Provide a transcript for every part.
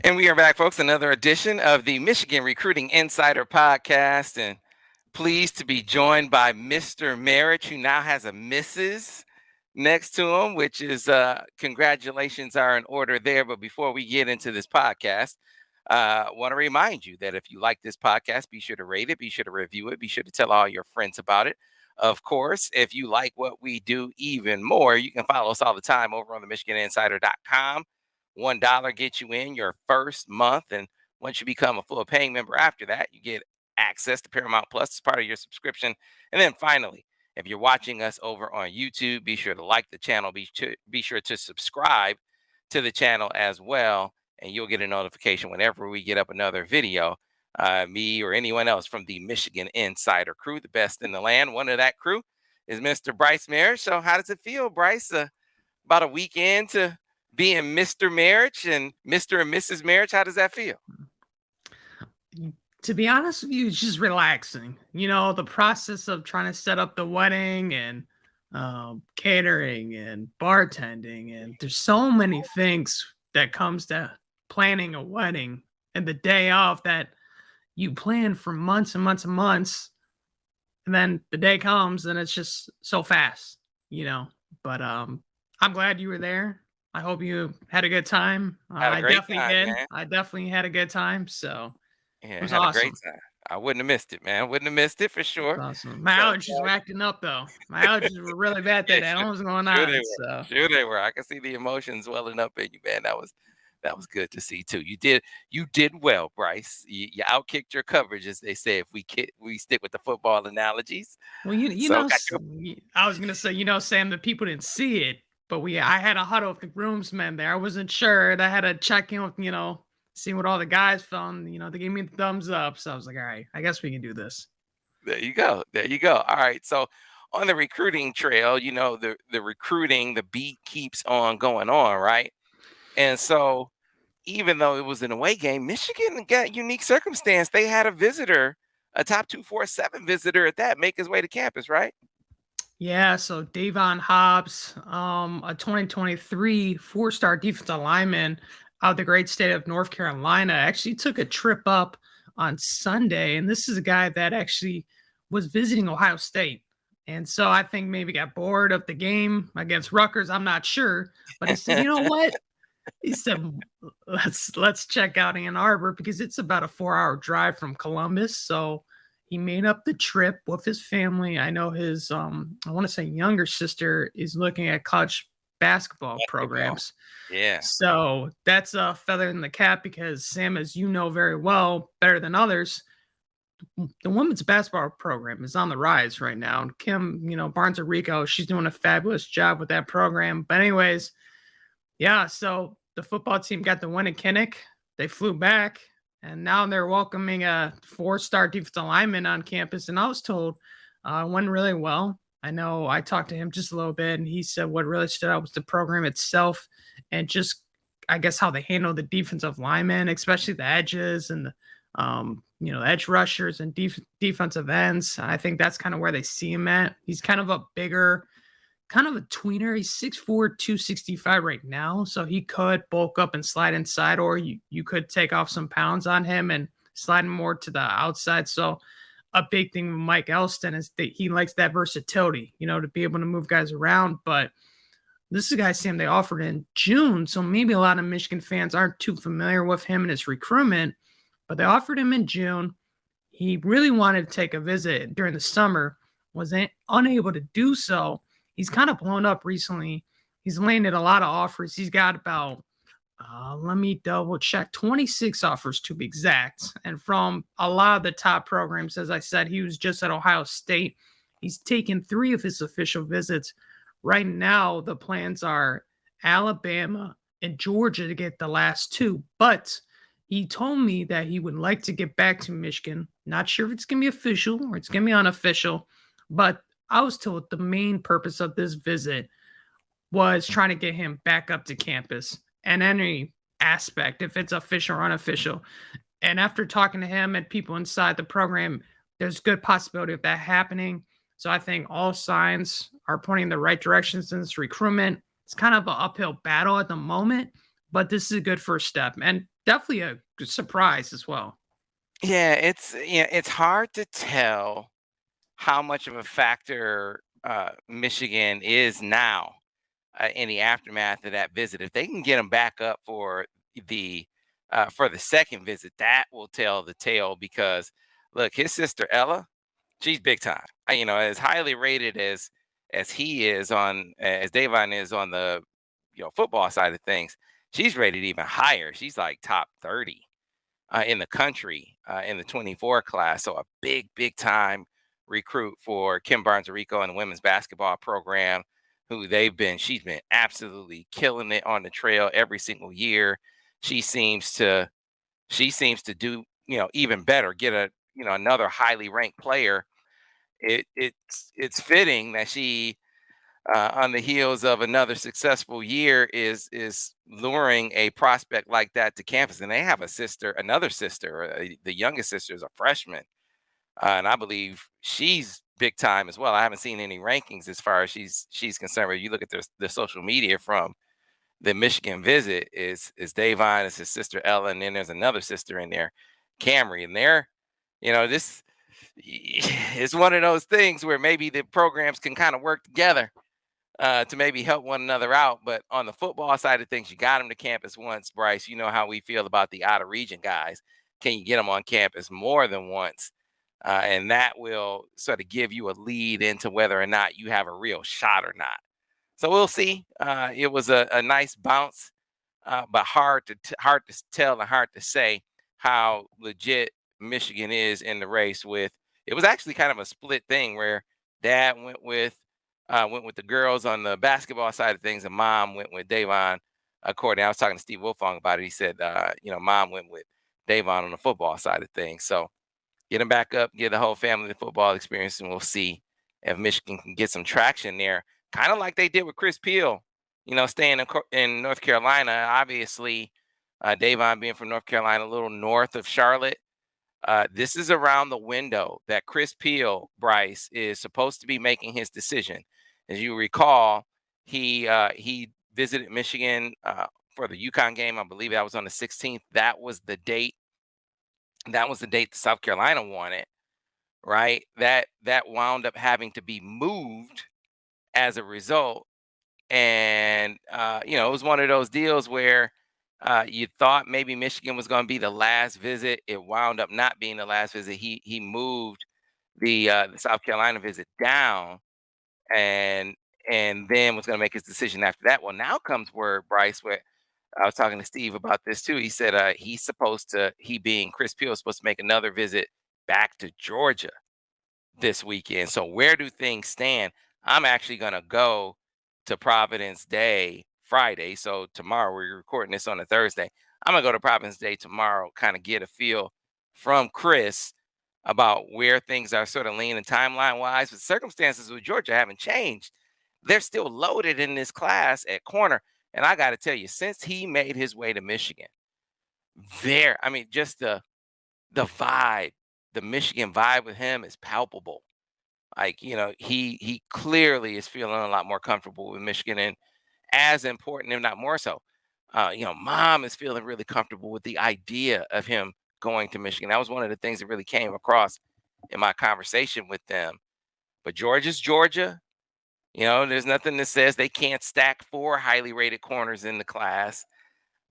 And we are back, folks. Another edition of the Michigan Recruiting Insider Podcast. And pleased to be joined by Mr. Marich, who now has a Mrs. next to him, which is congratulations are in order there. But before we get into this podcast, I want to remind you that if you like this podcast, be sure to rate it, be sure to review it, be sure to tell all your friends about it. Of course, if you like what we do even more, you can follow us all the time over on the MichiganInsider.com. $1 gets you in your first month. And once you become a full paying member after that, you get access to Paramount Plus as part of your subscription. And then finally, if you're watching us over on YouTube, be sure to like the channel, be sure to subscribe to the channel as well. And you'll get a notification whenever we get up another video. Me or anyone else from the Michigan Insider crew, the best in the land. One of that crew is Mr. Brice Marich. So how does it feel, Brice? About a week into being Mr. Marich and Mr. and Mrs. Marich, how does that feel? To be honest with you, it's just relaxing. You know, the process of trying to set up the wedding and catering and bartending, and there's so many things that comes to planning a wedding and the day off that you plan for months and months and months, and then the day comes and it's just so fast, you know. But I'm glad you were there. I hope you had a good time. I definitely did. Man. I definitely had a good time. So yeah, it was awesome. A great time. I wouldn't have missed it, man. I wouldn't have missed it for sure. Awesome. My allergies were acting up, though. My allergies were really bad that day. I don't know what's going on. Sure they were. I can see the emotions welling up in you, man. That was good to see too. You did well, Brice. You outkicked your coverage, as they say. If we stick with the football analogies. Well, you know, I was gonna say, you know, Sam, the people didn't see it, but I had a huddle with the groomsmen there. I wasn't sure. I had to check in with, you know, see what all the guys found. You know, they gave me the thumbs up. So I was like, all right, I guess we can do this. There you go. All right. So on the recruiting trail, you know, the recruiting, the beat keeps on going on, right? And so even though it was an away game, Michigan got unique circumstance. They had a visitor, a top 247 visitor at that, make his way to campus, right? Yeah, so Davon Hobbs, a 2023 four-star defensive lineman out of the great state of North Carolina, actually took a trip up on Sunday. And this is a guy that actually was visiting Ohio State. And so I think maybe got bored of the game against Rutgers. I'm not sure. But he said, you know what? He said, let's check out Ann Arbor because it's about a 4-hour drive from Columbus. So he made up the trip with his family. I know his, I want to say younger sister is looking at college basketball programs. Yeah. So that's a feather in the cap because, Sam, as you know very well, better than others, the women's basketball program is on the rise right now. And Kim, you know, Barnes-Rico, she's doing a fabulous job with that program. But anyways, yeah, so the football team got the win at Kinnick. They flew back, and now they're welcoming a 4-star defensive lineman on campus. And I was told it went really well. I know I talked to him just a little bit, and he said what really stood out was the program itself and just, I guess, how they handle the defensive linemen, especially the edges and the, you know, edge rushers and defensive ends. I think that's kind of where they see him at. He's kind of a bigger, kind of a tweener. He's 6'4", 265 right now, so he could bulk up and slide inside, or you could take off some pounds on him and slide him more to the outside. So a big thing with Mike Elston is that he likes that versatility, you know, to be able to move guys around. But this is a guy, Sam, they offered in June, so maybe a lot of Michigan fans aren't too familiar with him and his recruitment, but they offered him in June. He really wanted to take a visit during the summer, was unable to do so. He's kind of blown up recently. He's landed a lot of offers. He's got about, let me double check, 26 offers to be exact. And from a lot of the top programs, as I said, he was just at Ohio State. He's taken 3 of his official visits. Right now, the plans are Alabama and Georgia to get the last 2. But he told me that he would like to get back to Michigan. Not sure if it's going to be official or it's going to be unofficial, but I was told the main purpose of this visit was trying to get him back up to campus and any aspect, if it's official or unofficial. And after talking to him and people inside the program, there's good possibility of that happening. So I think all signs are pointing in the right directions in this recruitment. It's kind of an uphill battle at the moment, but this is a good first step. And definitely a surprise as well. Yeah, it's hard to tell how much of a factor Michigan is now in the aftermath of that visit. If they can get him back up the for the second visit, that will tell the tale because look, his sister Ella, she's big time. As highly rated as he is on as Davon is on the football side of things, she's rated even higher. She's like top 30 in the country in the 24 class. So a big time recruit for Kim Barnes-Rico and the women's basketball program, she's been absolutely killing it on the trail every single year. She seems to do, even better, get another highly ranked player. It's fitting that she on the heels of another successful year is luring a prospect like that to campus. And they have another sister, the youngest sister is a freshman, and I believe she's big time as well. I haven't seen any rankings as far as she's concerned, but you look at the social media from the Michigan visit is Davon, is his sister Ella, and then there's another sister in there, Camry, and this is one of those things where maybe the programs can kind of work together to maybe help one another out. But on the football side of things, you got them to campus once, Brice. You know how we feel about the out of region guys. Can you get them on campus more than once? And that will sort of give you a lead into whether or not you have a real shot or not. So we'll see. It was a nice bounce, but hard to tell and hard to say how legit Michigan is in the race. It was actually kind of a split thing where dad went with the girls on the basketball side of things, and mom went with Davon. According, I was talking to Steve Wilfong about it. He said, mom went with Davon on the football side of things. So get him back up, get the whole family the football experience, and we'll see if Michigan can get some traction there, kind of like they did with Chris Peal. Staying in North Carolina. Obviously, Davon being from North Carolina, a little north of Charlotte. This is around the window that Chris Peal, Brice, is supposed to be making his decision. As you recall, he visited Michigan for the UConn game. I believe that was on the 16th. That was the date. That was the date that South Carolina wanted, right? That wound up having to be moved as a result. And it was one of those deals where you thought maybe Michigan was going to be the last visit. It wound up not being the last visit. He moved the South Carolina visit down, and then was going to make his decision after that. Well, now comes word, Brice, where I was talking to Steve about this too. He said he being Chris Peal, is supposed to make another visit back to Georgia this weekend. So where do things stand? I'm actually going to go to Providence Day Friday. So tomorrow, we're recording this on a Thursday. I'm going to go to Providence Day tomorrow, kind of get a feel from Chris about where things are sort of leaning timeline wise. But circumstances with Georgia haven't changed. They're still loaded in this class at corner. And I got to tell you, since he made his way to Michigan, just the vibe, the Michigan vibe with him is palpable. Like, he clearly is feeling a lot more comfortable with Michigan, and as important, if not more so, mom is feeling really comfortable with the idea of him going to Michigan. That was one of the things that really came across in my conversation with them. But Georgia's Georgia. There's nothing that says they can't stack 4 highly rated corners in the class,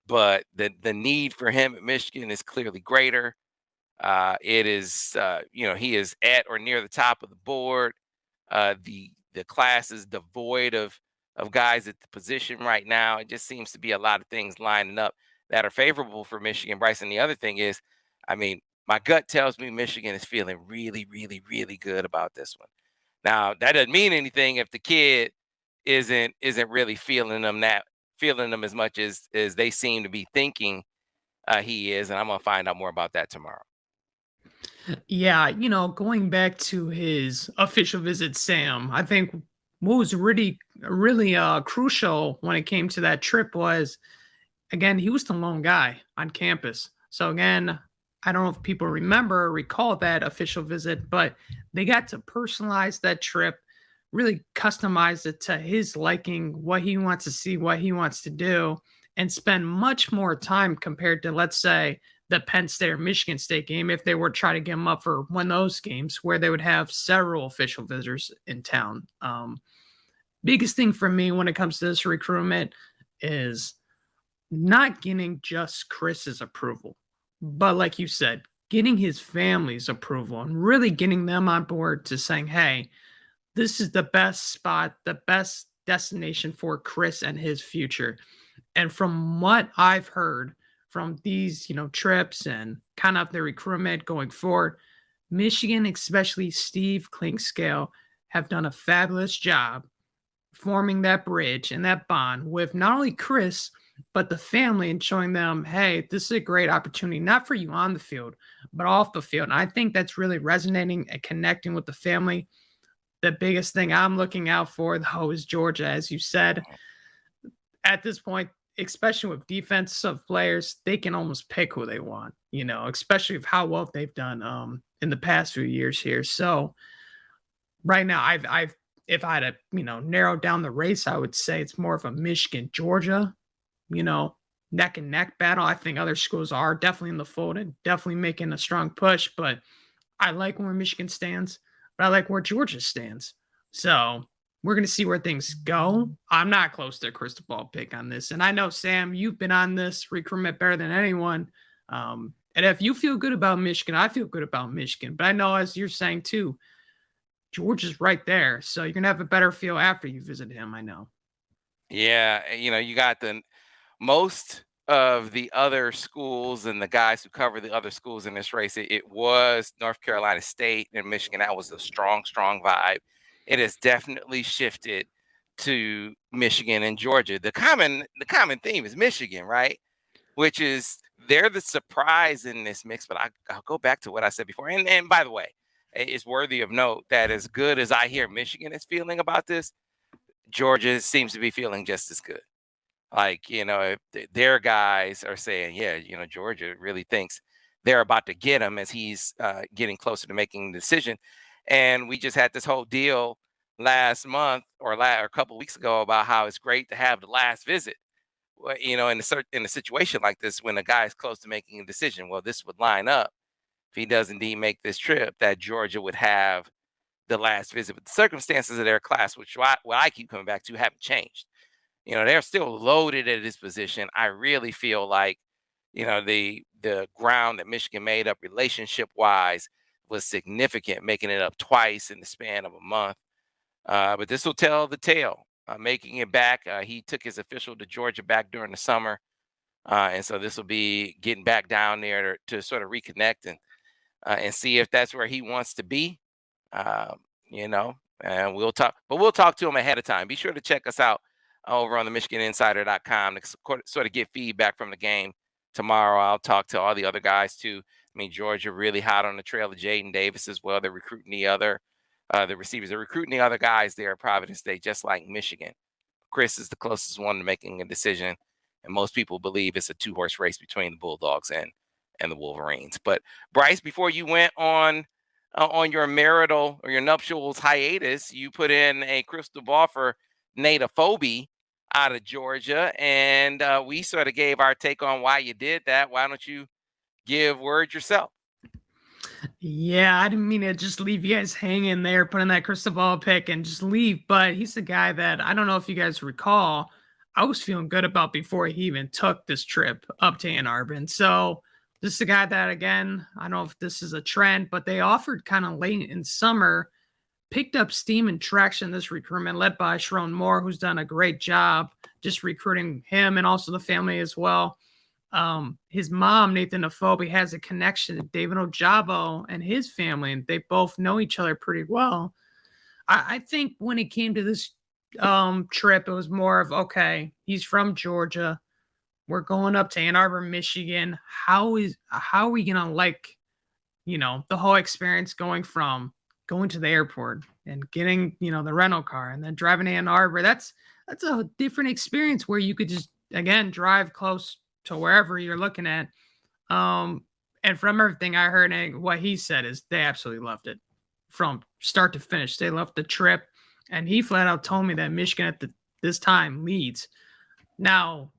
but the need for him at Michigan is clearly greater. It is, he is at or near the top of the board. The class is devoid of guys at the position right now. It just seems to be a lot of things lining up that are favorable for Michigan, Brice. And the other thing is, my gut tells me Michigan is feeling really, really, really good about this one. Now, that doesn't mean anything if the kid isn't really feeling them as much as they seem to be thinking he is. And I'm gonna find out more about that tomorrow. Yeah, going back to his official visit, Sam, I think what was really crucial when it came to that trip was, again, he was the lone guy on campus. So again, I don't know if people recall that official visit, but they got to personalize that trip, really customize it to his liking, what he wants to see, what he wants to do. and spend much more time compared to, let's say, the Penn State or Michigan State game if they were to try to get them up for one of those games where they would have several official visitors in town. Biggest thing for me when it comes to this recruitment is not getting just Chris's approval, but like you said, getting his family's approval and really getting them on board to saying, hey, this is the best spot, the best destination for Chris and his future. And from what I've heard from these, trips and kind of the recruitment going forward, Michigan, especially Steve Clinkscale, have done a fabulous job forming that bridge and that bond with not only Chris, but the family, and showing them, hey, this is a great opportunity, not for you on the field, but off the field. And I think that's really resonating and connecting with the family. The biggest thing I'm looking out for, though, is Georgia. As you said, at this point, especially with defensive players, they can almost pick who they want, especially with how well they've done in the past few years here. So right now, if I had to, narrow down the race, I would say it's more of a Michigan, Georgia, neck and neck battle. I think other schools are definitely in the fold and definitely making a strong push, but I like where Michigan stands, but I like where Georgia stands. So we're going to see where things go. I'm not close to a crystal ball pick on this. And I know, Sam, you've been on this recruitment better than anyone. And if you feel good about Michigan, I feel good about Michigan. But I know, as you're saying too, Georgia's right there. So you're going to have a better feel after you visit him, I know. Yeah, you got most of the other schools and the guys who cover the other schools in this race, it was North Carolina State and Michigan. That was a strong vibe. It has definitely shifted to Michigan and Georgia. The common theme is Michigan, right? Which is, they're the surprise in this mix. But I'll go back to what I said before. And by the way, it's worthy of note that as good as I hear Michigan is feeling about this, Georgia seems to be feeling just as good. Like, if their guys are saying, yeah, Georgia really thinks they're about to get him as he's getting closer to making the decision. And we just had this whole deal last month or a couple of weeks ago about how it's great to have the last visit. Well, in a situation like this, when a guy is close to making a decision, well, this would line up if he does indeed make this trip, that Georgia would have the last visit. But the circumstances of their class, which what I keep coming back to, haven't changed. They're still loaded at this position. I really feel like, the ground that Michigan made up relationship wise was significant, making it up twice in the span of a month. But this will tell the tale. Making it back, he took his official to Georgia back during the summer, and so this will be getting back down there to sort of reconnect and see if that's where he wants to be. And we'll talk to him ahead of time. Be sure to check us out over on the MichiganInsider.com to sort of get feedback from the game tomorrow. I'll talk to all the other guys too. I mean, Georgia really hot on the trail of Jaden Davis as well. They're recruiting the receivers. They're recruiting the other guys there at Providence State, just like Michigan. Chris is the closest one to making a decision, and most people believe it's a two-horse race between the Bulldogs and the Wolverines. But Brice, before you went on your marital or your nuptials hiatus, you put in a crystal ball for Nathan Efobi out of Georgia, and we sort of gave our take on why you did that. Why don't you give word yourself? Yeah, I didn't mean to just leave you guys hanging there, putting that crystal ball pick and just leave, but he's the guy that, I don't know if you guys recall, I was feeling good about before he even took this trip up to Ann Arbor. And so this is the guy that, again, I don't know if this is a trend, but they offered kind of late in summer, picked up steam and traction this recruitment led by Sharon Moore, who's done a great job just recruiting him and also the family as well. His mom, Nathan Efobi, has a connection to David Ojabo and his family, and they both know each other pretty well. I think when it came to this trip, it was more of, okay, he's from Georgia. We're going up to Ann Arbor, Michigan. How are we gonna like, the whole experience going to the airport and getting, the rental car and then driving to Ann Arbor? That's a different experience where you could just, again, drive close to wherever you're looking at. And from everything I heard and what he said is they absolutely loved it from start to finish. They loved the trip. And he flat out told me that Michigan at this time leads. Now,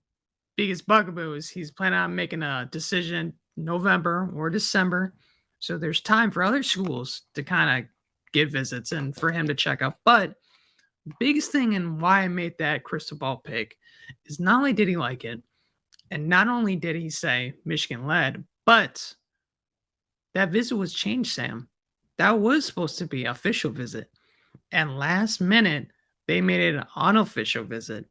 biggest bugaboo is he's planning on making a decision November or December. So there's time for other schools to kind of get visits and for him to check out. But the biggest thing and why I made that crystal ball pick is not only did he like it, and not only did he say Michigan led, but that visit was changed, Sam. That was supposed to be an official visit. And last minute, they made it an unofficial visit.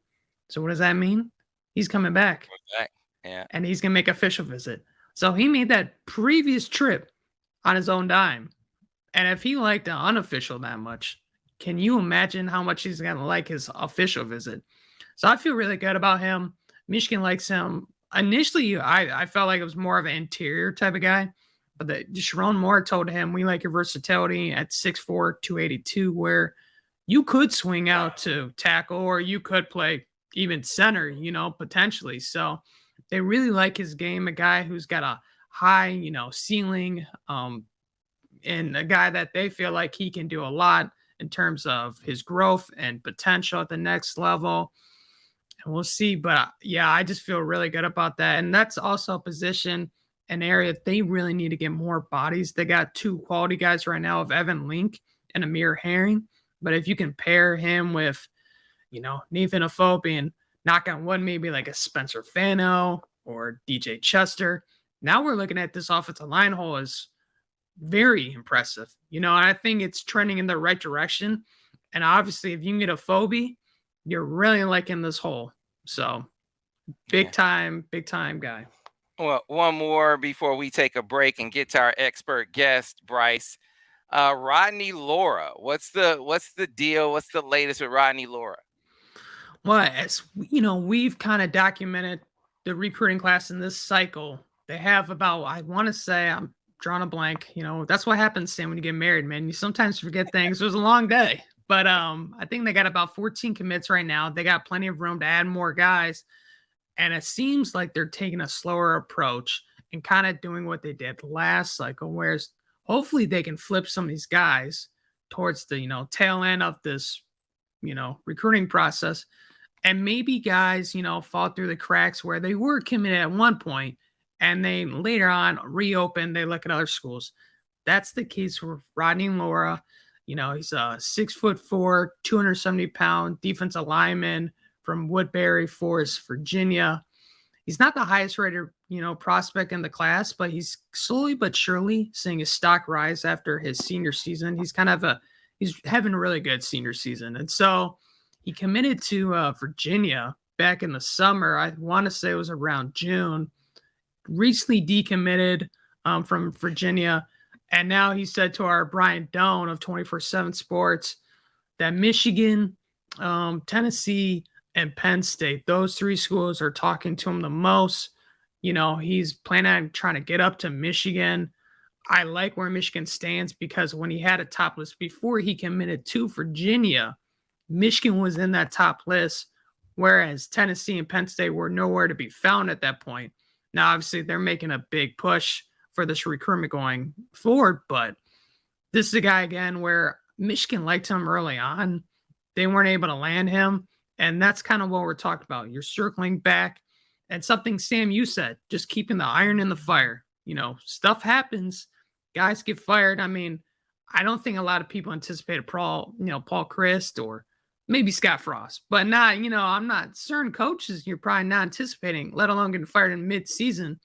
So what does that mean? He's coming back. Yeah. And he's going to make an official visit. So he made that previous trip on his own dime. And if he liked the unofficial that much, can you imagine how much he's going to like his official visit? So I feel really good about him. Michigan likes him. Initially, I felt like it was more of an interior type of guy. But Sharon Moore told him, we like your versatility at 6'4", 282, where you could swing out to tackle or you could play even center, potentially. So they really like his game, a guy who's got a high, ceiling, and a guy that they feel like he can do a lot in terms of his growth and potential at the next level. And we'll see. But yeah, I just feel really good about that. And that's also a position, an area they really need to get more bodies. They got two quality guys right now of Evan Link and Amir Herring. But if you can pair him with, Nathan Efobi and knock on wood, maybe like a Spencer Fano or DJ Chester, now we're looking at this offensive line hole as very impressive. And I think it's trending in the right direction. And obviously, if you can get Efobi, you're really liking this hole. So big time guy. Well, one more before we take a break and get to our expert guest, Brice. Rodney Lora, what's the deal? What's the latest with Rodney Lora? Well, as we've kind of documented the recruiting class in this cycle. They have about, I want to say, I'm drawing a blank. That's what happens, Sam, when you get married, man. You sometimes forget things. It was a long day. But I think they got about 14 commits right now. They got plenty of room to add more guys. And it seems like they're taking a slower approach and kind of doing what they did last cycle, whereas hopefully they can flip some of these guys towards the, tail end of this, recruiting process. And maybe guys, fall through the cracks where they were committed at one point and they later on reopen, they look at other schools. That's the case with Rodney Lora. He's a 6'4", 270-pound defensive lineman from Woodbury Forest, Virginia. He's not the highest rated, prospect in the class, but he's slowly but surely seeing his stock rise after his senior season. He's he's having a really good senior season. And so he committed to Virginia back in the summer. I want to say it was around June. Recently decommitted from Virginia. And now he said to our Brian Dohn of 247 Sports that Michigan, Tennessee, and Penn State, those three schools are talking to him the most. He's planning on trying to get up to Michigan. I like where Michigan stands because when he had a top list before he committed to Virginia, Michigan was in that top list, whereas Tennessee and Penn State were nowhere to be found at that point. Now, obviously, they're making a big push for this recruitment going forward, but this is a guy, again, where Michigan liked him early on. They weren't able to land him, and that's kind of what we're talking about. You're circling back, and something, Sam, you said, just keeping the iron in the fire. Stuff happens. Guys get fired. I mean, I don't think a lot of people anticipated Paul Chryst or maybe Scott Frost, but not, I'm not certain coaches you're probably not anticipating, let alone getting fired in mid-season.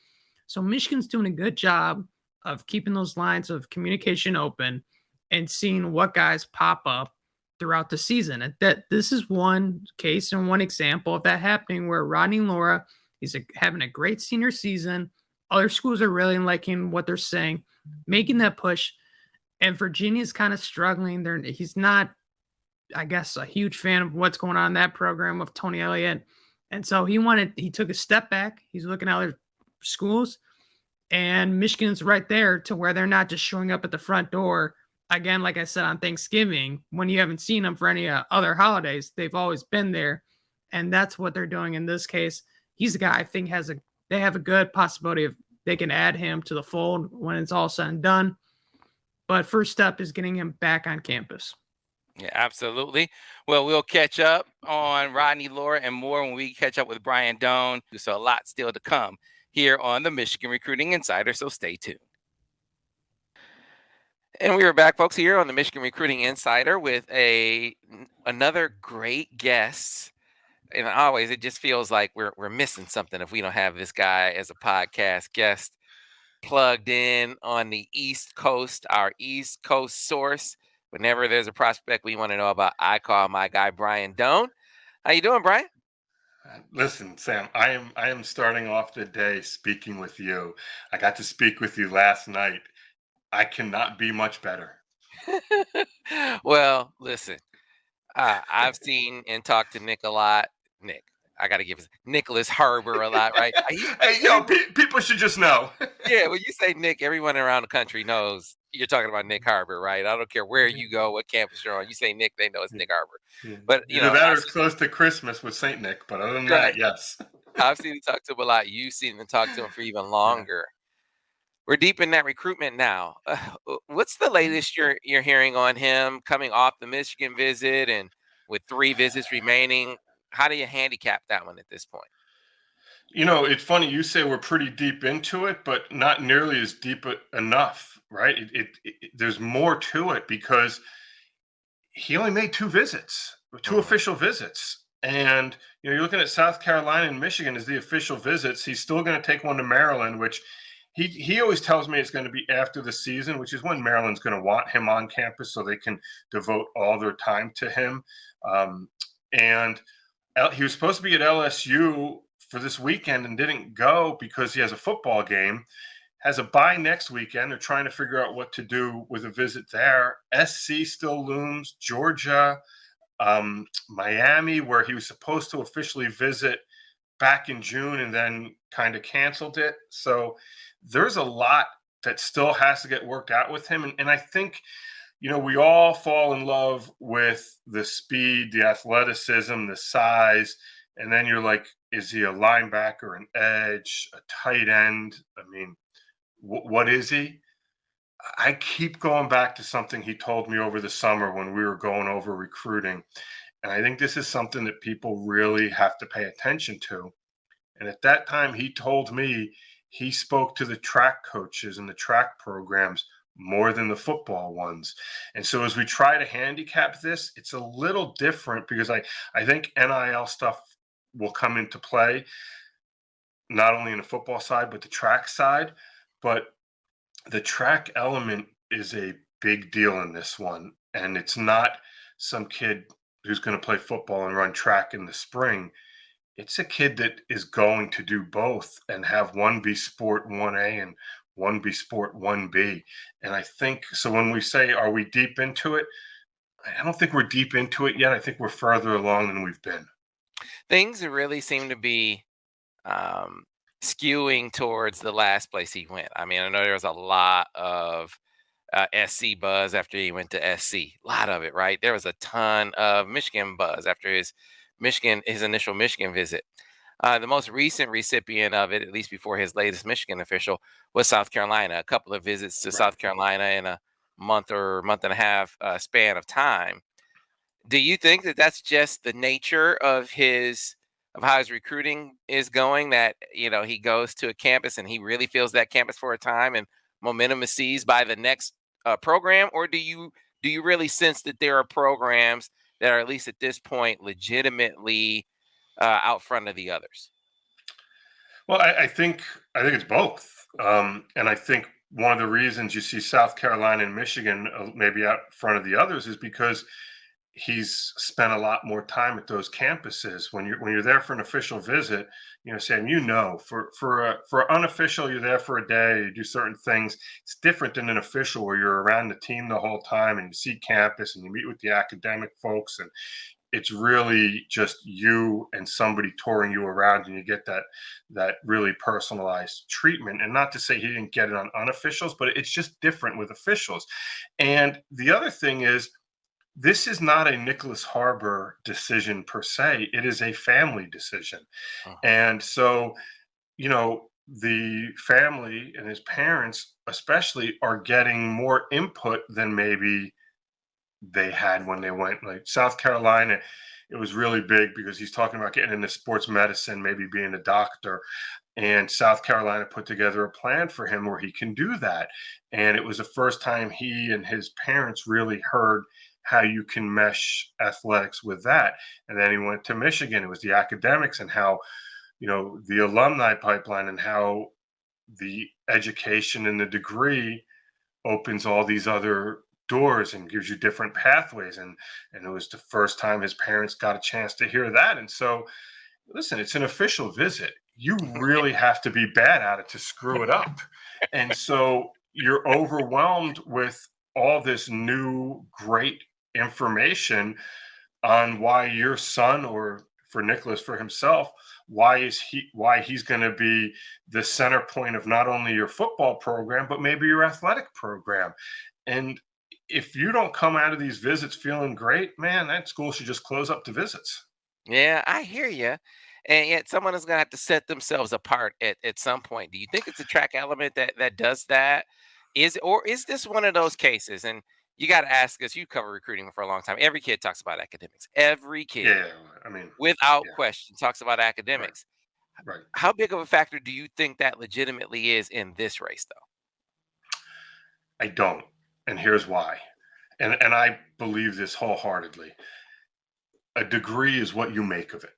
So Michigan's doing a good job of keeping those lines of communication open and seeing what guys pop up throughout the season. And that this is one case and one example of that happening where Rodney Lora, he's having a great senior season. Other schools are really liking what they're saying, making that push. And Virginia's kind of struggling. He's not, I guess, a huge fan of what's going on in that program with Tony Elliott. And so he took a step back. He's looking at other schools. And Michigan's right there to where they're not just showing up at the front door. Again, like I said, on Thanksgiving, when you haven't seen them for any other holidays, they've always been there. And that's what they're doing in this case. He's a guy I think they have a good possibility of they can add him to the fold when it's all said and done. But first step is getting him back on campus. Yeah, absolutely. Well, we'll catch up on Rodney Lora and more when we catch up with Brian Dohn. So a lot still to come here on the Michigan Recruiting Insider, so stay tuned. And we are back, folks, here on the Michigan Recruiting Insider with another great guest. And always, it just feels like we're missing something if we don't have this guy as a podcast guest plugged in on the East Coast, our East Coast source. Whenever there's a prospect we want to know about, I call my guy Brian Dohn. How you doing, Brian? Listen, Sam, I am starting off the day speaking with you. I got to speak with you last night. I cannot be much better. Well, listen, I've seen and talked to Nick a lot. Nick, I got to give Nyckoles Harbor a lot, right? Hey, people should just know. Yeah, when you say Nick, everyone around the country knows you're talking about Nick Harbor, right? I don't care where you go, what campus you're on. You say Nick, they know it's Nick Harbor. Yeah. But Either that or it's close to Christmas with Saint Nick. But other than right, that, yes. I've seen him talk to him a lot. You've seen him talk to him for even Yeah. longer. We're deep in that recruitment now. What's the latest you're hearing on him coming off the Michigan visit and with 3 visits remaining? How do you handicap that one at this point? It's funny you say we're pretty deep into it, but not nearly as deep enough, right? There's more to it because he only made 2 visits, 2 official visits. And you're looking at South Carolina and Michigan as the official visits. He's still going to take one to Maryland, which he always tells me it's going to be after the season, which is when Maryland's going to want him on campus so they can devote all their time to him. And he was supposed to be at LSU for this weekend and didn't go because he has a football game. Has a bye next weekend. They're trying to figure out what to do with a visit there. SC still looms. Georgia, Miami, where he was supposed to officially visit back in June and then kind of canceled it. So there's a lot that still has to get worked out with him. And I think, we all fall in love with the speed, the athleticism, the size. And then you're like, is he a linebacker, an edge, a tight end? I mean, what is he? I keep going back to something he told me over the summer when we were going over recruiting. And I think this is something that people really have to pay attention to. And at that time, he told me he spoke to the track coaches and the track programs more than the football ones. And so as we try to handicap this, it's a little different because I think NIL stuff will come into play, not only in the football side, but the track side. But the track element is a big deal in this one. And it's not some kid who's going to play football and run track in the spring. It's a kid that is going to do both and have one be sport 1A and one be sport 1B. And I think, so when we say, are we deep into it? I don't think we're deep into it yet. I think we're further along than we've been. Things really seem to be skewing towards the last place he went. I mean, I know there was a lot of SC buzz after he went to SC. A lot of it, right? There was a ton of Michigan buzz after his initial Michigan visit. The most recent recipient of it, at least before his latest Michigan official, was South Carolina. A couple of visits to South Carolina in a month or month and a half span of time. Do you think that that's just the nature of how his recruiting is going, that he goes to a campus and he really feels that campus for a time and momentum is seized by the next program? Or do you really sense that there are programs that are, at least at this point, legitimately out front of the others? Well, I think it's both, and I think one of the reasons you see South Carolina and Michigan maybe out front of the others is because he's spent a lot more time at those campuses. When you're there for an official visit, Sam, for unofficial, you're there for a day, you do certain things. It's different than an official where you're around the team the whole time and you see campus and you meet with the academic folks, and it's really just you and somebody touring you around, and you get that really personalized treatment. And not to say he didn't get it on unofficials, but it's just different with officials. And the other thing is, this is not a Nyckoles Harbor decision per se. It is a family decision. And so, the family and his parents especially are getting more input than maybe they had when they went, like South Carolina. It was really big because he's talking about getting into sports medicine, maybe being a doctor. And South Carolina put together a plan for him where he can do that. And it was the first time he and his parents really heard how you can mesh athletics with that. And then he went to Michigan. It was the academics and how, the alumni pipeline and how the education and the degree opens all these other doors and gives you different pathways. And it was the first time his parents got a chance to hear that. And so, listen, it's an official visit. You really have to be bad at it to screw it up. And so you're overwhelmed with all this new great information on why your son, or for Nyckoles, for himself, why he's going to be the center point of not only your football program, but maybe your athletic program. And if you don't come out of these visits feeling great, man, that school should just close up the visits. Yeah, I hear you. And yet someone is going to have to set themselves apart at some point. Do you think it's a track element that does that? Or is this one of those cases? And you got to ask us, you cover recruiting for a long time. Every kid talks about academics. Every kid, Yeah, I mean, without yeah, question, talks about right, academics. right. How big of a factor do you think that legitimately is in this race, though? I don't, and here's why. And I believe this wholeheartedly. A degree is what you make of it,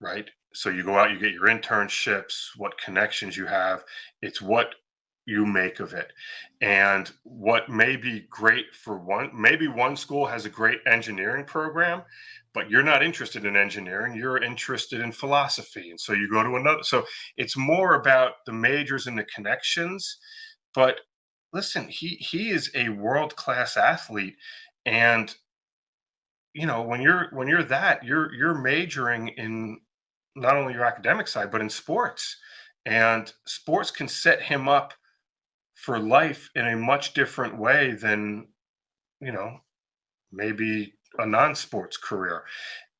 right? So you go out, you get your internships, what connections you have. It's what you make of it. And what may be great for maybe one school has a great engineering program, but you're not interested in engineering, you're interested in philosophy. And so you go to another. So it's more about the majors and the connections. But listen, he is a world-class athlete. And when you're that, you're majoring in not only your academic side, but in sports. And sports can set him up for life in a much different way than, you know, maybe a non-sports career.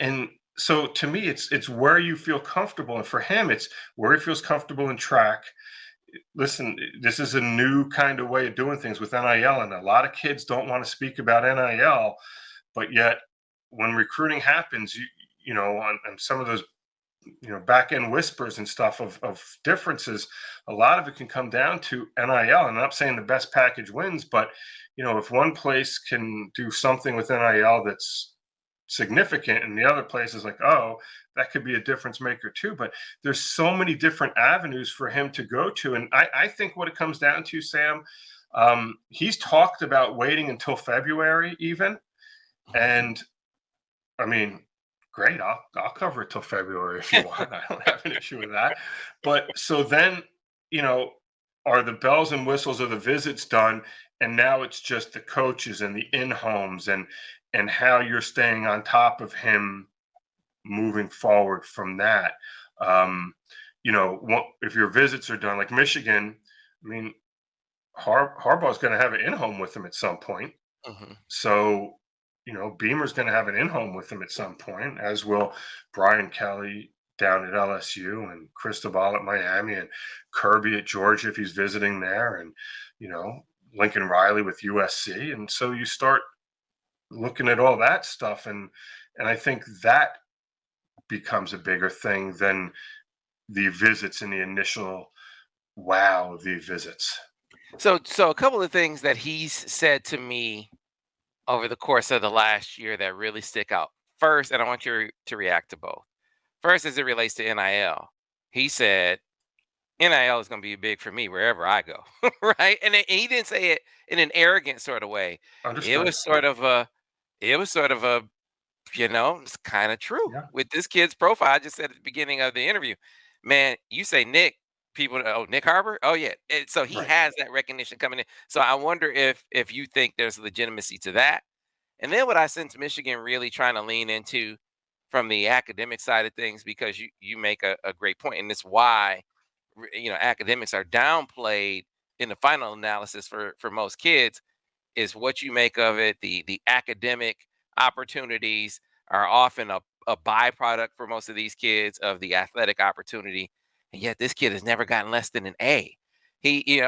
And so to me, it's where you feel comfortable. And for him, it's where he feels comfortable in track. Listen, this is a new kind of way of doing things with NIL, and a lot of kids don't want to speak about NIL, but yet when recruiting happens, on some of those back end whispers and stuff of differences, a lot of it can come down to NIL. And I'm not saying the best package wins, but if one place can do something with NIL that's significant and the other place is like, oh, that could be a difference maker too. But there's so many different avenues for him to go to. And I think what it comes down to, Sam, he's talked about waiting until February even. And I mean, great. I'll cover it till February if you want. I don't have an issue with that. But so then, are the bells and whistles of the visits done? And now it's just the coaches and the in-homes and how you're staying on top of him moving forward from that. If your visits are done, like Michigan, I mean, Harbaugh's going to have an in-home with him at some point. Mm-hmm. So, Beamer's going to have an in-home with him at some point, as will Brian Kelly down at LSU and Cristobal at Miami and Kirby at Georgia if he's visiting there, and, Lincoln Riley with USC. And so you start looking at all that stuff, and I think that becomes a bigger thing than the visits and the initial wow of the visits. So a couple of things that he's said to me over the course of the last year that really stick out. First, and I want you to react to both. First, as it relates to NIL, he said, NIL is going to be big for me wherever I go, right? And he didn't say it in an arrogant sort of way. Understood. It was sort of a, it's kind of true with this kid's profile. I just said at the beginning of the interview, man, you say Nick, people, oh, Nyckoles Harbor, oh yeah. And so he has that recognition coming in. So I wonder if you think there's legitimacy to that. And then what I sense Michigan really trying to lean into from the academic side of things, because you make a great point, and it's why academics are downplayed in the final analysis for most kids, is what you make of it. The academic opportunities are often a byproduct for most of these kids of the athletic opportunity, and yet this kid has never gotten less than an A. He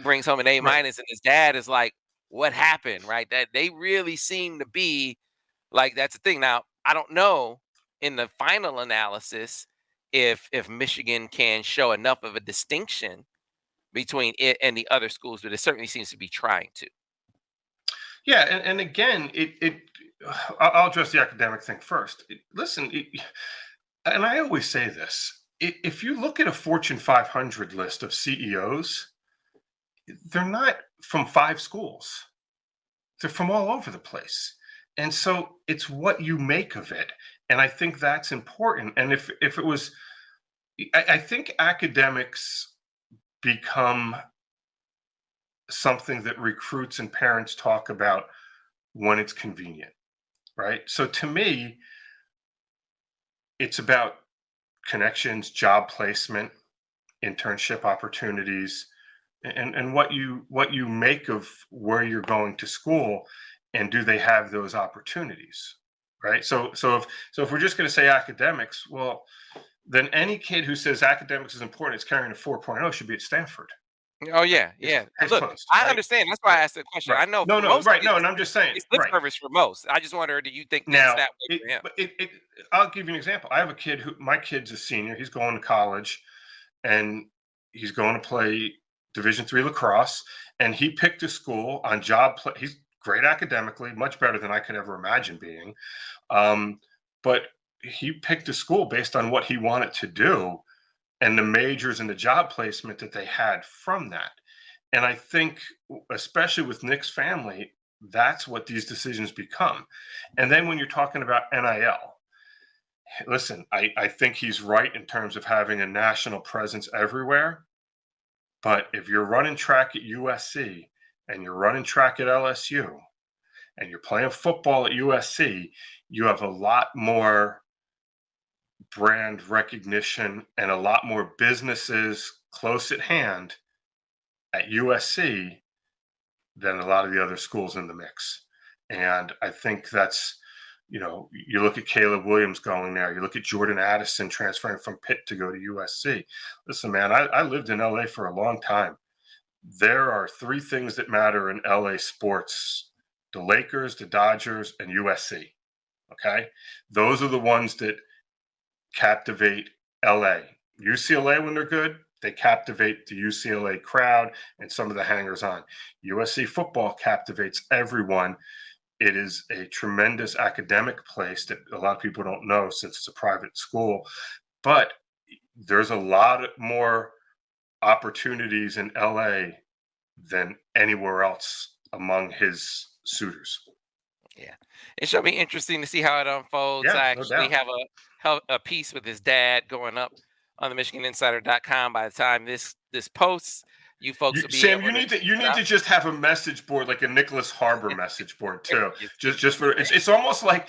brings home an A minus, and his dad is like, what happened, right? That they really seem to be like, that's the thing. Now, I don't know in the final analysis if Michigan can show enough of a distinction between it and the other schools, but it certainly seems to be trying to. Yeah, and again, I'll address the academic thing first. Listen, and I always say this: if you look at a Fortune 500 list of CEOs, they're not from 5 schools; they're from all over the place. And so it's what you make of it, and I think that's important. And if it was, I think academics become something that recruits and parents talk about when it's convenient, right? So to me, it's about connections, job placement, internship opportunities, and what you make of where you're going to school, and do they have those opportunities, right? So if we're just going to say academics, well, then any kid who says academics is important, it's carrying a 4.0, should be at Stanford. Oh yeah, It's, yeah. it's Look, closed, I right? understand. That's why I asked the question. Right. I know No, for no, most right. No, and I'm just saying, it's lip right. service for most. I just wonder, do you think that's Now, that way for him? I'll give you an example. I have a kid my kid's a senior. He's going to college, and he's going to play Division III lacrosse. And he picked a school on job play. He's great academically, much better than I could ever imagine being. But he picked a school based on what he wanted to do, and the majors and the job placement that they had from that. And I think, especially with Nick's family, that's what these decisions become. And then when you're talking about NIL, listen, I think he's right in terms of having a national presence everywhere. But if you're running track at USC and you're running track at LSU and you're playing football at USC, you have a lot more brand recognition and a lot more businesses close at hand at USC than a lot of the other schools in the mix. And I think that's, you look at Caleb Williams going there, you look at Jordan Addison transferring from Pitt to go to USC. Listen, man, I lived in LA for a long time. There are 3 things that matter in LA sports: the Lakers, the Dodgers, and USC. Okay. Those are the ones that captivate LA. UCLA, when they're good, they captivate the UCLA crowd and some of the hangers on. USC football captivates everyone. It is a tremendous academic place that a lot of people don't know since it's a private school. But there's a lot more opportunities in LA than anywhere else among his suitors. Yeah, it should be interesting to see how it unfolds. Yeah, I no actually doubt. have a piece with his dad going up on the MichiganInsider.com. By the time this posts, you folks will be Sam, able you need to just have a message board, like a Nyckoles Harbor message board too. Just for it's almost like,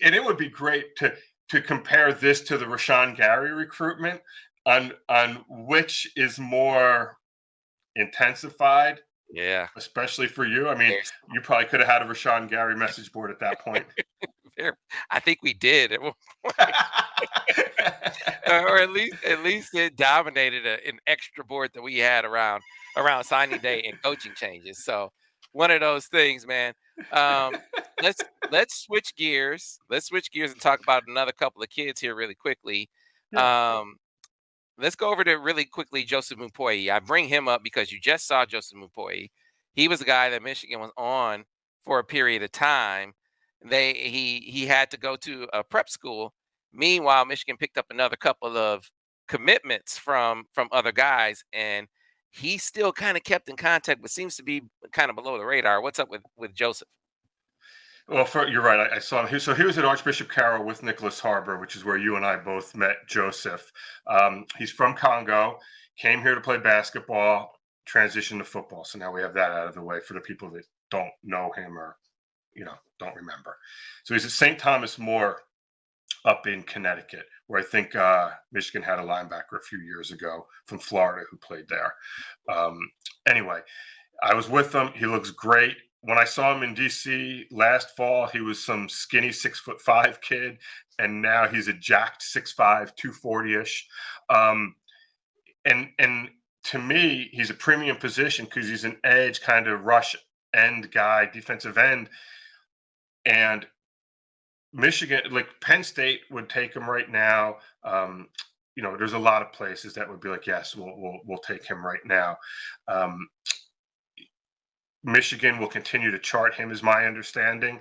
and it would be great to compare this to the Rashawn Gary recruitment on which is more intensified. Yeah, Especially for you. I mean, there's you probably could have had a Rashawn Gary message board at that point. I think we did at one point. Or at least it dominated an extra board that we had around signing day and coaching changes. So one of those things, man. Um, let's switch gears. Let's switch gears and talk about another couple of kids here really quickly. Yeah. Let's go over to really quickly Joseph Mupoyi. I bring him up because you just saw Joseph Mupoyi. He was a guy that Michigan was on for a period of time. He had to go to a prep school. Meanwhile, Michigan picked up another couple of commitments from other guys, and he still kind of kept in contact, but seems to be kind of below the radar. What's up with Joseph? Well, you're right. I saw him. So he was at Archbishop Carroll with Nyckoles Harbor, which is where you and I both met Joseph. He's from Congo, came here to play basketball, transitioned to football. So now we have that out of the way for the people that don't know him or, don't remember. So he's at St. Thomas More up in Connecticut, where I think Michigan had a linebacker a few years ago from Florida who played there. Anyway, I was with him. He looks great. When I saw him in DC last fall, he was some skinny 6'5" kid, and now he's a jacked 6'5", 240-ish. And to me, he's a premium position because he's an edge kind of rush end guy, defensive end. And Michigan, like Penn State would take him right now. There's a lot of places that would be like, yes, we'll take him right now. Michigan will continue to chart him, is my understanding.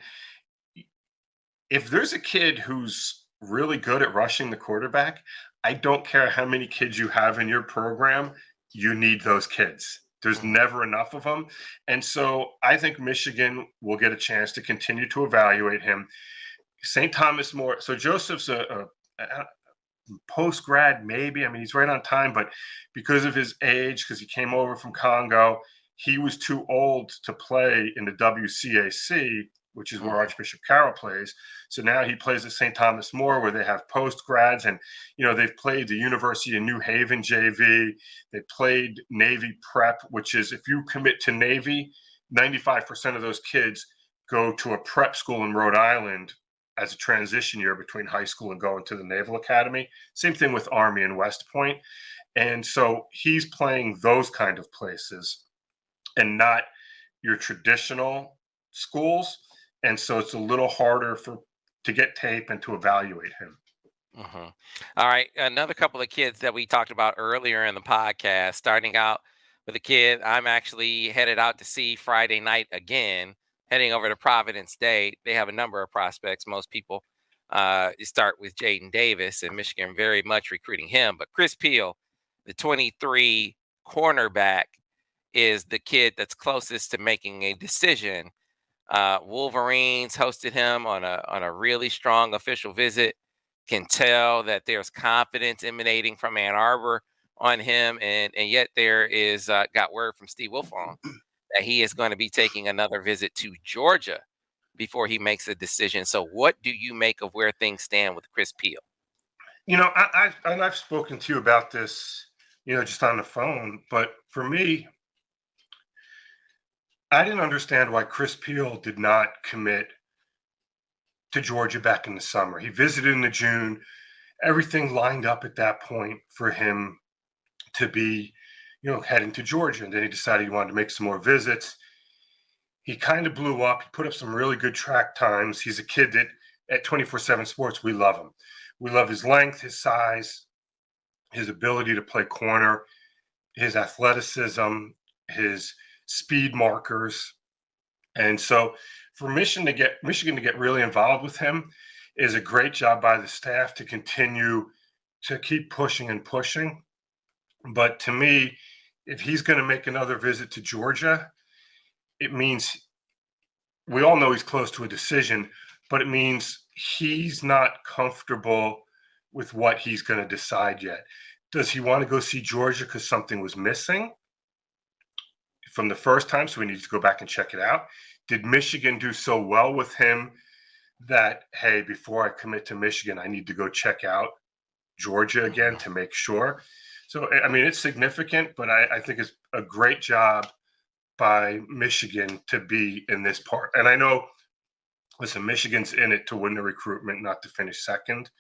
If there's a kid who's really good at rushing the quarterback, I don't care how many kids you have in your program, you need those kids. There's never enough of them. And so I think Michigan will get a chance to continue to evaluate him. St. Thomas More. So Joseph's a post-grad, maybe. I mean, he's right on time, but because of his age, because he came over from Congo, he was too old to play in the WCAC, which is where Archbishop Carroll plays. So now he plays at St. Thomas More, where they have post-grads. And, they've played the University of New Haven JV. They played Navy Prep, which is, if you commit to Navy, 95% of those kids go to a prep school in Rhode Island as a transition year between high school and going to the Naval Academy. Same thing with Army and West Point. And so he's playing those kind of places and not your traditional schools. And so it's a little harder to get tape and to evaluate him. All right. Another couple of kids that we talked about earlier in the podcast, starting out with a kid I'm actually headed out to see Friday night again, heading over to Providence Day. They have a number of prospects. Most people start with Jaden Davis, and Michigan very much recruiting him. But Chris Peal, the 23 cornerback, is the kid that's closest to making a decision. Wolverines hosted him on a really strong official visit. Can tell that there's confidence emanating from Ann Arbor on him, and yet there is got word from Steve Wilfong that he is going to be taking another visit to Georgia before he makes a decision. So what do you make of where things stand with Chris Peal? I've spoken to you about this, just on the phone, but for me, I didn't understand why Chris Peal did not commit to Georgia back in the summer. He visited in the June. Everything lined up at that point for him to be, heading to Georgia. And then he decided he wanted to make some more visits. He kind of blew up. He put up some really good track times. He's a kid that at 247 Sports, we love him. We love his length, his size, his ability to play corner, his athleticism, his speed markers. And so for Michigan to get really involved with him is a great job by the staff to continue to keep pushing and pushing. But to me, if he's going to make another visit to Georgia, it means we all know he's close to a decision, but it means he's not comfortable with what he's going to decide yet. Does he want to go see Georgia because something was missing from the first time, so we need to go back and check it out? Did Michigan do so well with him that, hey, before I commit to Michigan, I need to go check out Georgia again to make sure? So, I mean, it's significant, but I think it's a great job by Michigan to be in this part. And I know, listen, Michigan's in it to win the recruitment, not to finish second.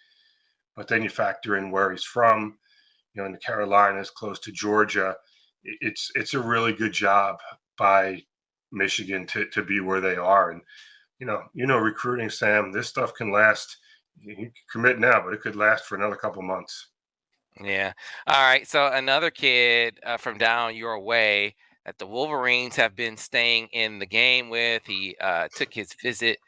But then you factor in where he's from, in the Carolinas, close to Georgia. It's a really good job by Michigan to be where they are. And, recruiting, Sam, this stuff can last. You can commit now, but it could last for another couple months. Yeah. All right. So another kid from down your way that the Wolverines have been staying in the game with. He took his visit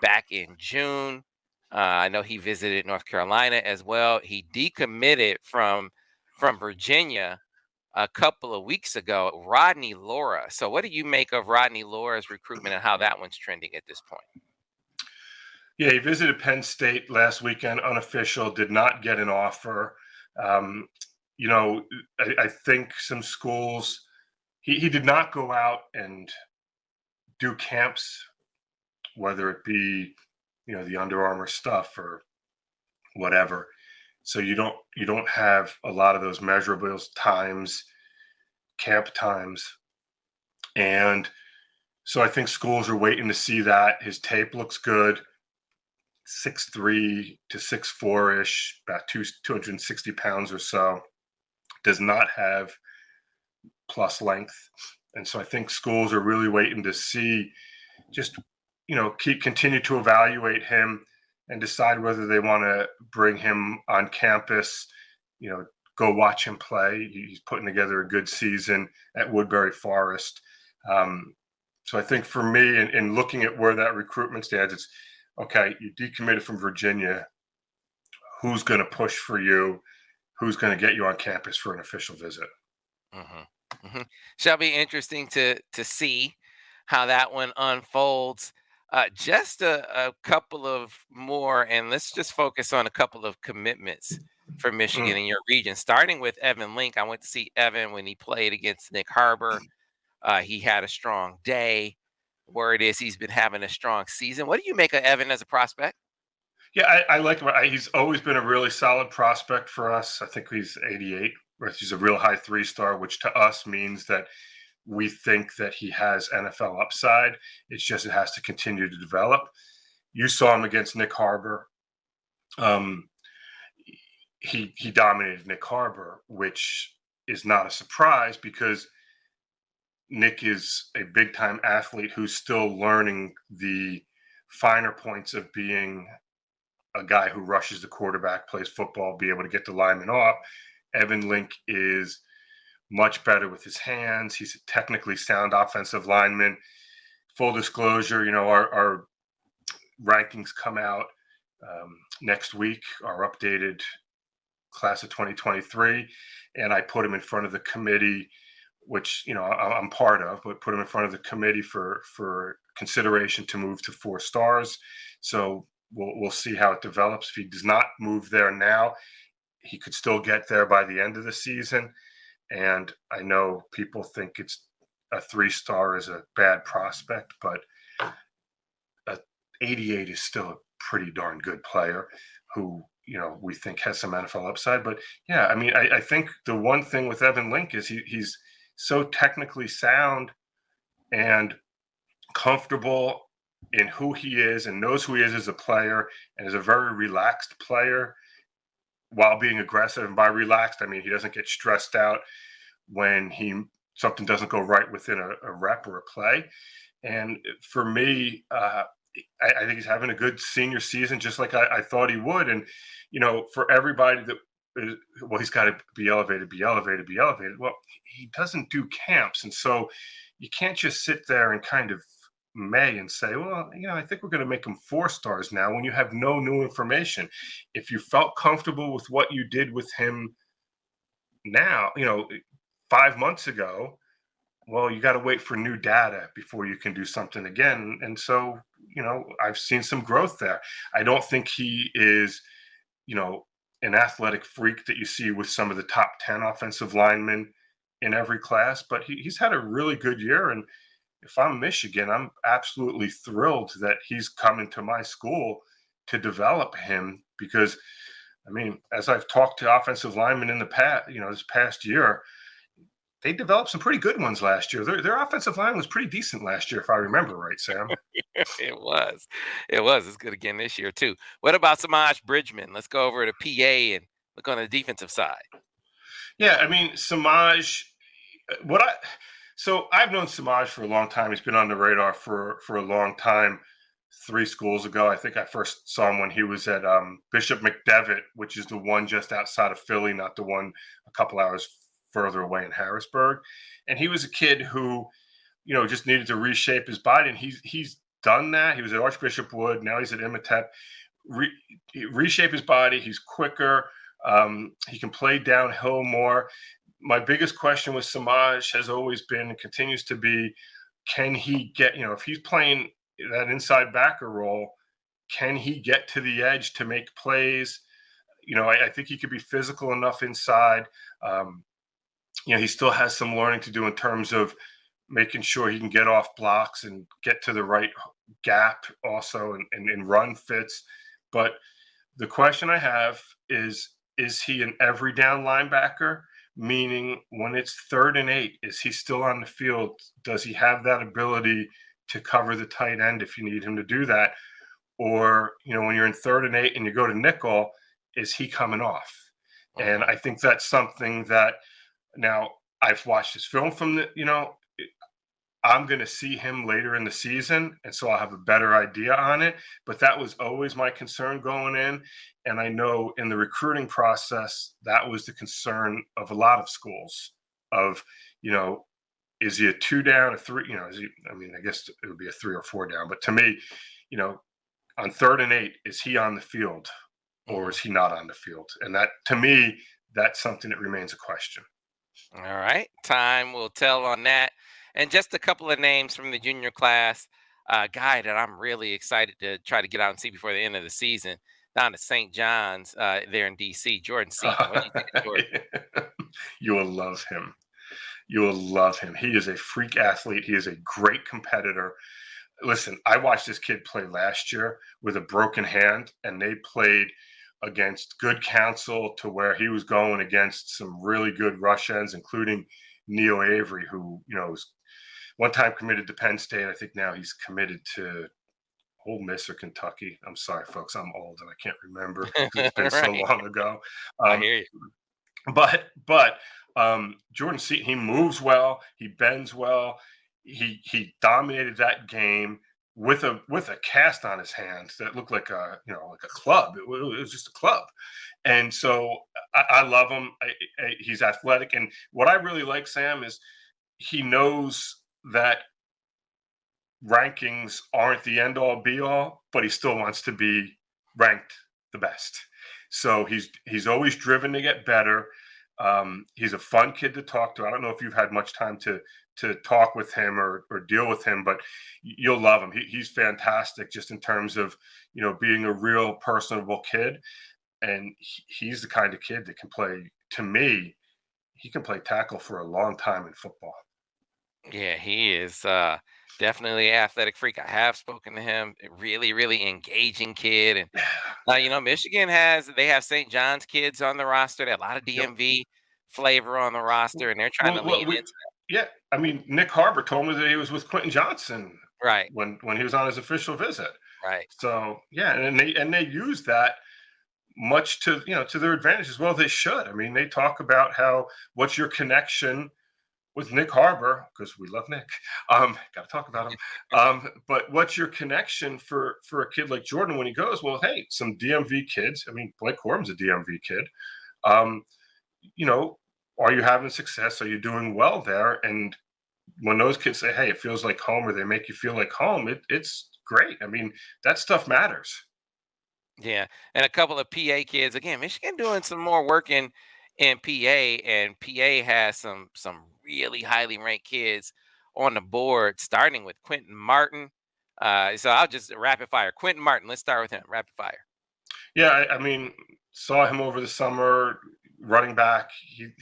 back in June. I know he visited North Carolina as well. He decommitted from Virginia a couple of weeks ago. Rodney Lora. So what do you make of Rodney Lora's recruitment and how that one's trending at this point? Yeah, he visited Penn State last weekend, unofficial, did not get an offer. I think some schools, he did not go out and do camps, whether it be, the Under Armour stuff or whatever. So you don't have a lot of those measurables times, camp times. And so I think schools are waiting to see that. His tape looks good. 6'3" to 6'4"-ish, about 260 pounds or so. Does not have plus length. And so I think schools are really waiting to see, just, continue to evaluate him and decide whether they want to bring him on campus, go watch him play. He's putting together a good season at Woodbury Forest. So I think for me, in looking at where that recruitment stands, it's okay, you decommitted from Virginia. Who's going to push for you? Who's going to get you on campus for an official visit? Shall be interesting to see how that one unfolds. Just a couple of more, and let's just focus on a couple of commitments for Michigan in your region, starting with Evan Link. I went to see Evan when he played against Nyckoles Harbor. He had a strong day. Word is he's been having a strong season. What do you make of Evan as a prospect? Yeah, I like him. He's always been a really solid prospect for us. I think he's 88. He's a real high 3-star, which to us means that we think that he has NFL upside. It's just it has to continue to develop. You saw him against Nyckoles Harbor. He dominated Nyckoles Harbor, which is not a surprise because Nick is a big time athlete who's still learning the finer points of being a guy who rushes the quarterback, plays football, be able to get the lineman off. Evan Link is much better with his hands. He's a technically sound offensive lineman. Full disclosure, our rankings come out next week, our updated class of 2023, and I put him in front of the committee, which I'm part of, but put him in front of the committee for consideration to move to 4 stars. So we'll see how it develops. If he does not move there now, he could still get there by the end of the season. And I know people think it's a 3-star is a bad prospect, but 88 is still a pretty darn good player who, we think has some NFL upside. But yeah, I mean, I think the one thing with Evan Link is he's so technically sound and comfortable in who he is and knows who he is as a player and is a very relaxed player while being aggressive. And by relaxed, I mean he doesn't get stressed out when something doesn't go right within a rep or a play. And for me, I think he's having a good senior season, just like I thought he would. And for everybody that he's got to be elevated. Well, he doesn't do camps, and so you can't just sit there and kind of and say, well, I think we're going to make him 4 stars now when you have no new information. If you felt comfortable with what you did with him now, 5 months ago, well, you got to wait for new data before you can do something again. And so, I've seen some growth there. I don't think he is, an athletic freak that you see with some of the top 10 offensive linemen in every class, but he's had a really good year. And if I'm Michigan, I'm absolutely thrilled that he's coming to my school to develop him because, I mean, as I've talked to offensive linemen in the past, this past year, they developed some pretty good ones last year. Their offensive line was pretty decent last year, if I remember right, Sam. It was. It's good again this year too. What about Semaj Bridgeman? Let's go over to PA and look on the defensive side. Yeah, I mean, Semaj, I've known Semaj for a long time. He's been on the radar for a long time. 3 schools ago, I think I first saw him when he was at Bishop McDevitt, which is the one just outside of Philly, not the one a couple hours further away in Harrisburg. And he was a kid who, just needed to reshape his body, and he's done that. He was at Archbishop Wood. Now he's at Imhotep. Reshape his body. He's quicker. He can play downhill more. My biggest question with Semaj has always been and continues to be, can he get, if he's playing that inside backer role, can he get to the edge to make plays? I think he could be physical enough inside. He still has some learning to do in terms of making sure he can get off blocks and get to the right gap also and run fits. But the question I have is he an every down linebacker? Meaning when it's 3rd and 8, is he still on the field? Does he have that ability to cover the tight end if you need him to do that? Or, when you're in 3rd and 8 and you go to nickel, is he coming off? And I think that's something that now I've watched his film from I'm going to see him later in the season, and so I'll have a better idea on it. But that was always my concern going in. And I know in the recruiting process, that was the concern of a lot of schools of, is he a 2 down, a 3, I guess it would be a 3 or 4 down. But to me, on 3rd and 8, is he on the field or is he not on the field? And that, to me, that's something that remains a question. All right. Time will tell on that. And just a couple of names from the junior class. A guy that I'm really excited to try to get out and see before the end of the season, down at St. John's there in D.C., Jordan Seaton. What do you think of Jordan? You will love him. You will love him. He is a freak athlete. He is a great competitor. Listen, I watched this kid play last year with a broken hand, and they played against good counsel to where he was going against some really good rush ends, including Neo Avery, who, was one time committed to Penn State. I think now he's committed to Ole Miss or Kentucky. I'm sorry, folks. I'm old and I can't remember because it's been so long ago. I hear you. But Jordan Seaton, he moves well. He bends well. He dominated that game with a cast on his hand that looked like a club. It was just a club. And so I love him. He's athletic. And what I really like, Sam, is he knows that rankings aren't the end all be all, but he still wants to be ranked the best. So he's always driven to get better. He's a fun kid to talk to. I don't know if you've had much time to talk with him or deal with him, but you'll love him. He's fantastic just in terms of, being a real personable kid. And he's the kind of kid that can play, to me, he can play tackle for a long time in football. Yeah, he is definitely an athletic freak. I have spoken to him. A really, really engaging kid. And Michigan they have St. John's kids on the roster. They have a lot of DMV flavor on the roster, and they're trying to lean into that. Yeah, I mean, Nyckoles Harbor told me that he was with Quentin Johnson, right, when he was on his official visit. Right. So yeah, and they use that much to their advantage as well. They should. I mean, they talk about what's your connection with Nyckoles Harbor, because we love Nick. Got to talk about him. But what's your connection for a kid like Jordan when he goes? Well, hey, some DMV kids. I mean, Blake Corum's a DMV kid. Are you having success? Are you doing well there? And when those kids say, "Hey, it feels like home," or they make you feel like home, it's great. I mean, that stuff matters. Yeah, and a couple of PA kids. Again, Michigan doing some more work in PA, and PA has some really highly ranked kids on the board, starting with Quentin Martin. So I'll just rapid fire. Quentin Martin. Let's start with him. Rapid fire. Yeah, I mean, saw him over the summer, running back.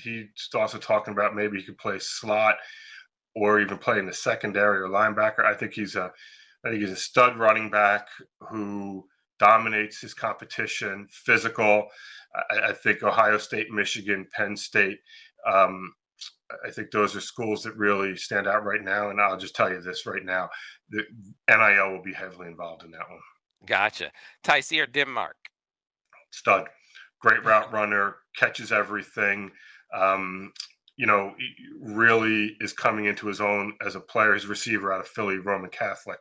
He's also talking about maybe he could play slot or even play in the secondary or linebacker. I think he's a stud running back who dominates his competition, physical. I think Ohio State, Michigan, Penn State. I think those are schools that really stand out right now. And I'll just tell you this right now: the NIL will be heavily involved in that one. Gotcha. Tyseer Denmark. Stud, great route runner, catches everything. Really is coming into his own as a player. He's a receiver out of Philly, Roman Catholic.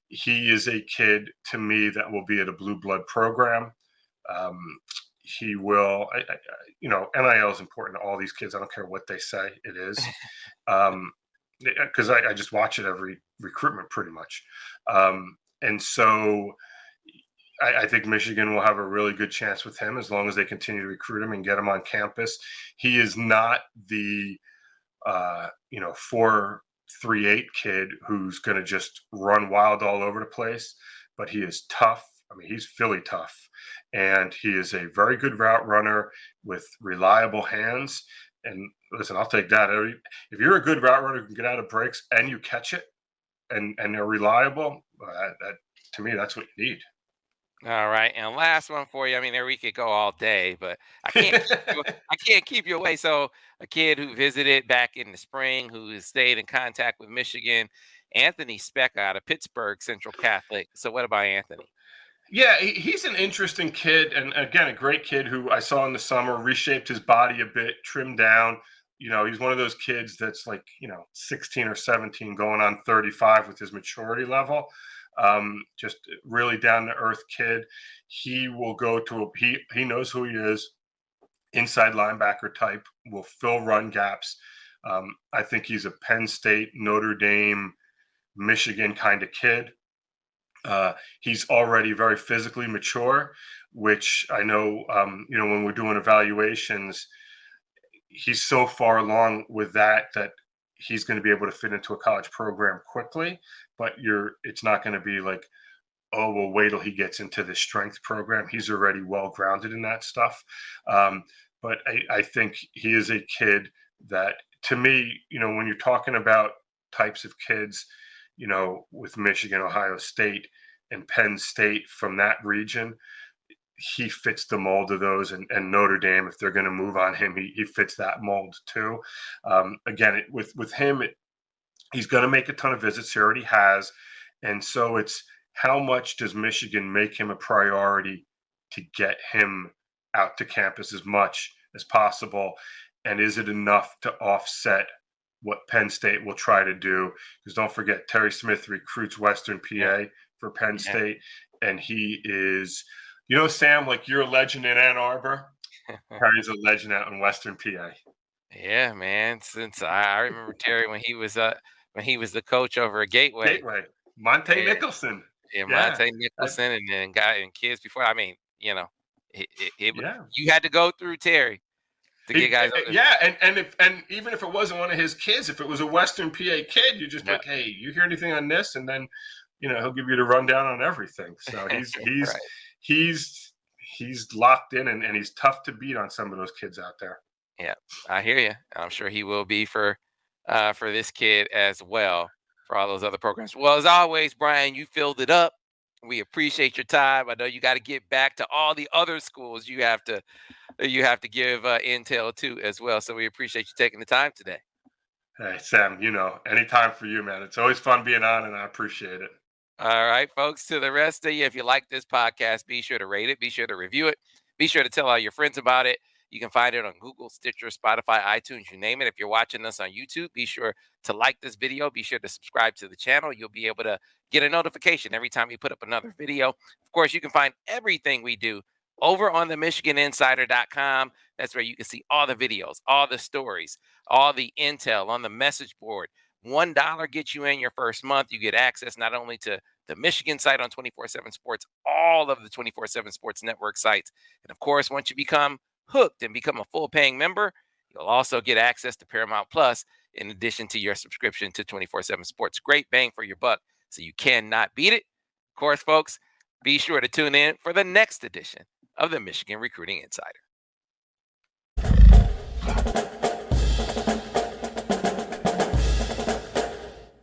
He is a kid, to me, that will be at a blue blood program. He will, NIL is important to all these kids. I don't care what they say, it is. Because I just watch it every recruitment pretty much. And so I think Michigan will have a really good chance with him as long as they continue to recruit him and get him on campus. He is not the 4.38 kid who's going to just run wild all over the place, but he is tough. I mean, he's Philly tough, and he is a very good route runner with reliable hands. And listen, I'll take that. If you're a good route runner who can get out of breaks and you catch it and they're reliable, that to me, that's what you need. All right, and last one for you. I mean, there we could go all day, but I can't keep you away. So, a kid who visited back in the spring, who has stayed in contact with Michigan, Anthony Speck out of Pittsburgh Central Catholic. So, what about Anthony? Yeah, he's an interesting kid, and again, a great kid who I saw in the summer, reshaped his body a bit, trimmed down. he's one of those kids that's like, 16 or 17 going on 35 with his maturity level. Just really down to earth kid. He will go to he knows who he is. Inside linebacker type, will fill run gaps. I think he's a Penn State, Notre Dame, Michigan kind of kid. He's already very physically mature, which I know, when we're doing evaluations, he's so far along with that he's going to be able to fit into a college program quickly. But it's not going to be like, oh, well, wait till he gets into the strength program. He's already well grounded in that stuff. But I think he is a kid that, to me, when you're talking about types of kids, with Michigan, Ohio State, and Penn State from that region, he fits the mold of those. And Notre Dame, if they're going to move on him, he fits that mold too. Again, with him, he's going to make a ton of visits. He already has. And so it's, how much does Michigan make him a priority to get him out to campus as much as possible? And is it enough to offset what Penn State will try to do? Because don't forget, Terry Smith recruits Western PA for Penn State. And he is, Sam, like, you're a legend in Ann Arbor. Terry's a legend out in Western PA. Yeah, man. Since I remember Terry when he was the coach over at Gateway. Monte Nicholson. Yeah, Monte Nicholson, and then kids before. I mean, you had to go through Terry to get guys. And even if it wasn't one of his kids, if it was a Western PA kid, you just like, hey, you hear anything on this? And then, he'll give you the rundown on everything. So he's locked in, and he's tough to beat on some of those kids out there. Yeah, I hear you. I'm sure he will be for this kid as well, for all those other programs. Well, as always, Brian, you filled it up. We appreciate your time. I know you got to get back to all the other schools you have to give intel to as well. So we appreciate you taking the time today. Hey, Sam, anytime for you, man. It's always fun being on, and I appreciate it. All right, folks, to the rest of you, if you like this podcast, be sure to rate it, be sure to review it, be sure to tell all your friends about it. You can find it on Google, Stitcher, Spotify, iTunes, you name it. If you're watching us on YouTube, be sure to like this video. Be sure to subscribe to the channel. You'll be able to get a notification every time we put up another video. Of course, you can find everything we do over on the MichiganInsider.com. That's where you can see all the videos, all the stories, all the intel on the message board. $1 gets you in your first month. You get access not only to the Michigan site on 247 Sports, all of the 247 Sports Network sites. And of course, once you become hooked and become a full paying member, you'll also get access to Paramount Plus in addition to your subscription to 247 Sports. Great bang for your buck, so you cannot beat it. Of course, folks, be sure to tune in for the next edition of the Michigan Recruiting Insider.